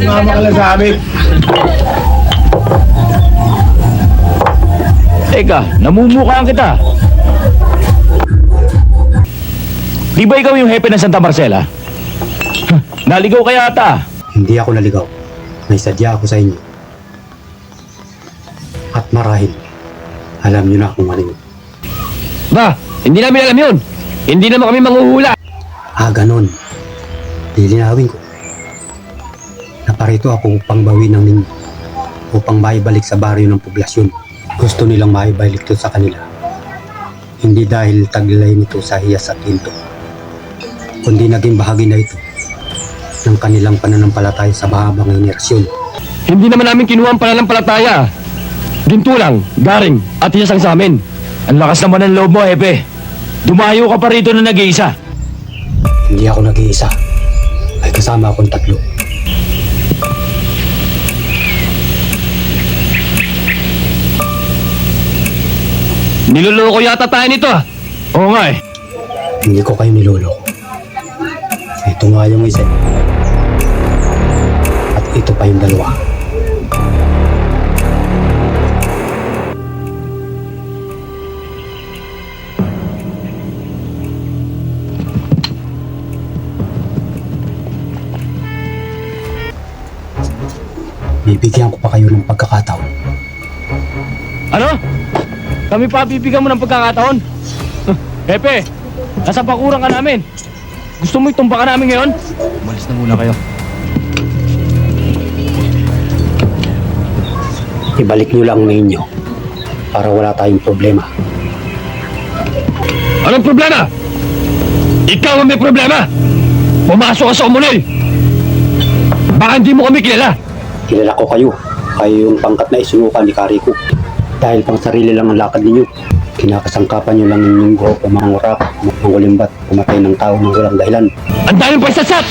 Sumama ka lang sa amin. Teka, namumukhaan kita. Di ba ikaw yung hepe ng Santa Marcela? Naligaw ka yata. Hindi ako naligaw. May sadya ako sa inyo. At marahil, alam niyo na kung ano yun. Ba, hindi namin alam yun. Hindi naman kami manghuhula. Ganon. Lilinawin ko. Naparito ako upang bawin ng ninyo. Upang maibalik sa baryo ng poblasyon. Gusto nilang maibalik ito sa kanila. Hindi dahil taglay nito sa hiyas at ginto. Kundi naging bahagi na ito ng kanilang pananampalataya sa mahabang henerasyon. Hindi naman namin kinuha ang pananampalataya. Ginto lang, garing, at hiyasang sa amin. Ang lakas naman ng loob mo, hepe. Dumayo ka pa rito na nag-iisa. Hindi ako nag-iisa. May kasama akong tatlo. Niloloko yata tayo nito ah. Oo nga eh. Hindi ko kayo niloloko. Ito nga yung isa. At ito pa yung dalawa. Bibigyan ko pa kayo ng pagkakataon. Ano? Kami pa bibigyan mo ng pagkakataon? Hepe, nasa bakuran ka namin. Gusto mo itumba ka namin ngayon? Umalis na muna kayo. Ibalik nyo lang ngayon nyo para wala tayong problema. Anong problema? Ikaw ang may problema! Pumasok ka sa umunil! Baka hindi mo kami kilala! Kilala ko kayo. Kayo yung pangkat na isunukan ni Kariko. Dahil pang sarili lang ang lakad ninyo. Kinakasangkapan nyo lang inyong grupo, mga ngurak, mga ulimbat, pumatay ng tao ng walang dahilan. Ang daming pagsatsat!